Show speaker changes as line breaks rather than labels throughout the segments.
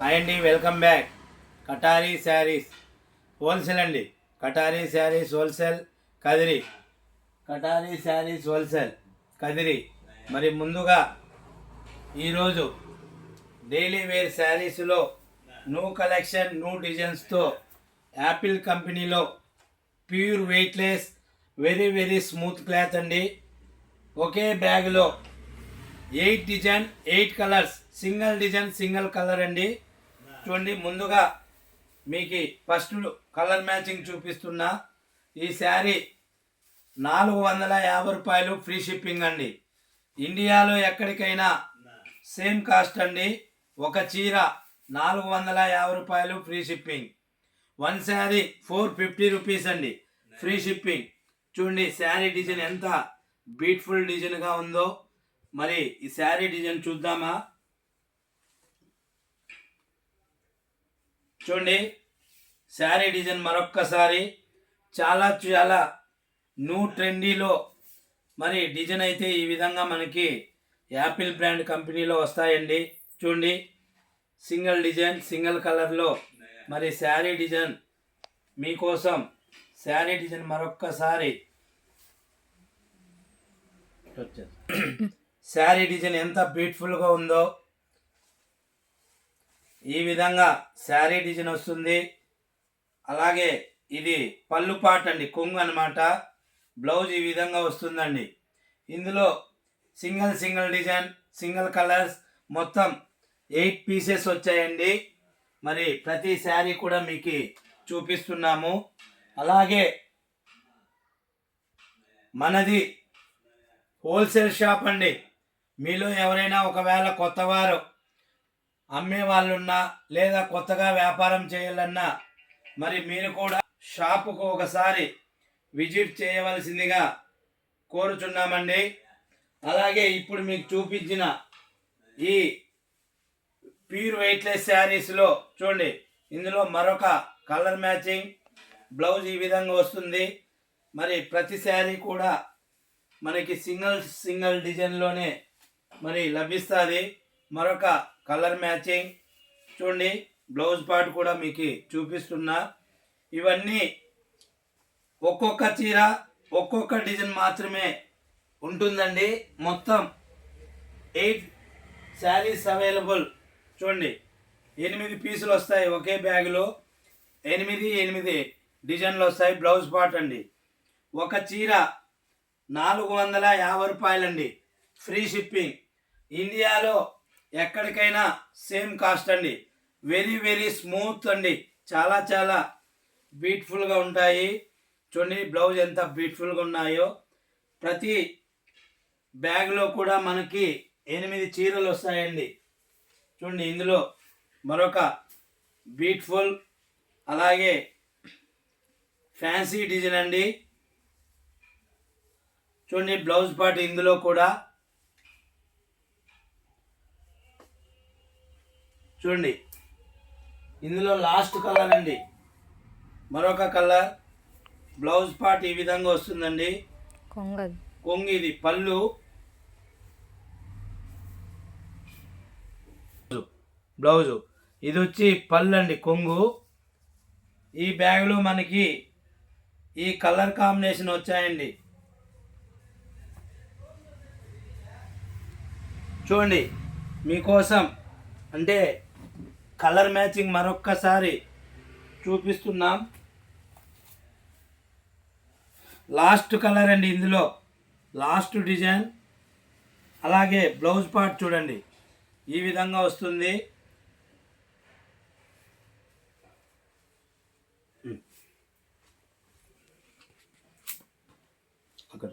Hi అండి, welcome back. కటారీ saris wholesale అండి. కటారీ saris wholesale Kadiri. కటారీ saris wholesale Kadiri. మరి ముందుగా ఈరోజు డైలీ వేర్ శారీస్లో న్యూ కలెక్షన్, న్యూ డిజైన్స్తో యాపిల్ కంపెనీలో pure weightless, very very smooth cloth అండి. ఒకే బ్యాగ్లో 8 design, 8 colours, single design, single colour అండి. చూడండి, ముందుగా మీకు ఫస్ట్ కలర్ మ్యాచింగ్ చూపిస్తున్నా. ఈ శారీ 450 రూపాయలు, ఫ్రీ షిప్పింగ్ అండి. ఇండియాలో ఎక్కడికైనా సేమ్ కాస్ట్ అండి. ఒక చీర 450 రూపాయలు, free shipping. One sari 450 rupees అండి, ఫ్రీ షిప్పింగ్. చూడండి శారీ డిజైన్ ఎంత బ్యూటిఫుల్ డిజైన్గా ఉందో. మరి ఈ శారీ డిజైన్ చూద్దామా? చూడండి శారీ డిజైన్ మరొక్కసారి. చాలా చాలా న్యూ ట్రెండీలో మరి డిజైన్ అయితే ఈ విధంగా మనకి యాపిల్ బ్రాండ్ కంపెనీలో వస్తాయండి. చూడండి, సింగిల్ డిజైన్, సింగిల్ కలర్లో మరి శారీ డిజైన్ మీకోసం. శారీ డిజైన్ మరొక్కసారి. శారీ డిజైన్ ఎంత బ్యూటిఫుల్గా ఉందో. ఈ విధంగా శారీ డిజైన్ వస్తుంది. అలాగే ఇది పళ్ళు పాట అండి, కొంగు అనమాట. బ్లౌజ్ ఈ విధంగా వస్తుందండి. ఇందులో single single design, single colours, మొత్తం 8 పీసెస్ వచ్చాయండి. మరి ప్రతి శారీ కూడా మీకు చూపిస్తున్నాము. అలాగే మనది హోల్సేల్ షాప్ అండి. మీలో ఎవరైనా ఒకవేళ కొత్తవారు అమ్మే వాళ్ళున్నా, లేదా కొత్తగా వ్యాపారం చేయాలన్నా మరి మీరు కూడా షాపుకు ఒకసారి విజిట్ చేయవలసిందిగా కోరుచున్నామండి. అలాగే ఇప్పుడు మీకు చూపించిన ఈ ప్యూర్ వెయిట్లెస్ శారీస్లో చూడండి, ఇందులో మరొక కలర్ మ్యాచింగ్ బ్లౌజ్ ఈ విధంగా వస్తుంది. మరి ప్రతి శారీ కూడా మనకి సింగిల్ సింగిల్ డిజైన్లోనే మరి లభిస్తుంది. మరొక కలర్ మ్యాచింగ్. చూడండి, బ్లౌజ్ పార్ట్ కూడా మీకు చూపిస్తున్నా. ఇవన్నీ ఒక్కొక్క చీర, ఒక్కొక్క డిజైన్ మాత్రమే ఉంటుందండి. మొత్తం 8 శారీస్ అవైలబుల్. చూడండి, 8 పీసులు వస్తాయి ఒకే బ్యాగులో. 8 డిజైన్లు వస్తాయి. బ్లౌజ్ పార్ట్ అండి. ఒక చీర 450 రూపాయలండి, ఫ్రీ షిప్పింగ్. ఇండియాలో ఎక్కడికైనా సేమ్ కాస్ట్ అండి. వెరీ వెరీ స్మూత్ అండి. చాలా చాలా బ్యూటిఫుల్గా ఉంటాయి. చూడండి బ్లౌజ్ ఎంత బ్యూటిఫుల్గా ఉన్నాయో. ప్రతి బ్యాగ్లో కూడా మనకి 8 చీరలు వస్తాయండి. చూడండి, ఇందులో మరొక బ్యూటిఫుల్, అలాగే ఫ్యాన్సీ డిజైన్ అండి. చూడండి బ్లౌజ్ పార్ట్ ఇందులో కూడా. చూడండి, ఇందులో లాస్ట్ కలర్ అండి, మరొక కలర్. బ్లౌజ్ పార్ట్ ఈ విధంగా వస్తుందండి. కొంగు ఇది పళ్ళు. బ్లౌజు ఇది వచ్చి పళ్ళు అండి, కొంగు. ఈ బ్యాగ్లో మనకి ఈ కలర్ కాంబినేషన్ వచ్చాయండి. చూడండి, మీకోసం అంటే కలర్ మ్యాచింగ్ మరొక్కసారి చూపిస్తున్నాం. లాస్ట్ కలర్ అండి, ఇందులో లాస్ట్ డిజైన్. అలాగే బ్లౌజ్ పార్ట్ చూడండి ఈ విధంగా వస్తుంది. అక్కడ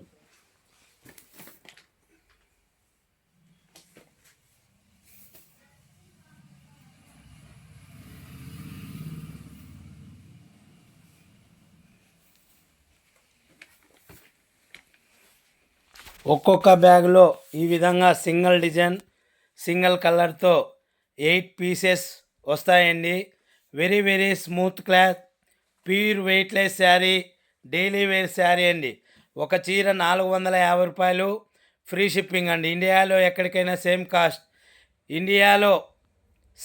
ఒక్కొక్క బ్యాగ్లో ఈ విధంగా సింగిల్ డిజైన్, సింగిల్ కలర్తో 8 పీసెస్ వస్తాయండి. Very very smooth cloth, pure weightless sari, daily wear sari అండి. ఒక చీర 450 రూపాయలు, ఫ్రీ షిప్పింగ్ అండి. ఇండియాలో ఎక్కడికైనా సేమ్ కాస్ట్. ఇండియాలో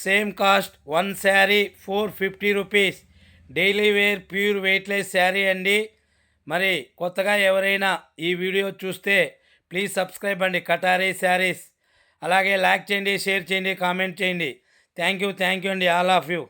same cost 1 sari 450 rupees. Daily wear pure weightless sari అండి. మరి కొత్తగా ఎవరైనా ఈ వీడియో చూస్తే ప్లీజ్ సబ్స్క్రైబ్ అండి కటారీ శారీస్. అలాగే లైక్ చేయండి, షేర్ చేయండి, కామెంట్ చేయండి. థ్యాంక్ యూ అండి ఆల్ ఆఫ్ యూ.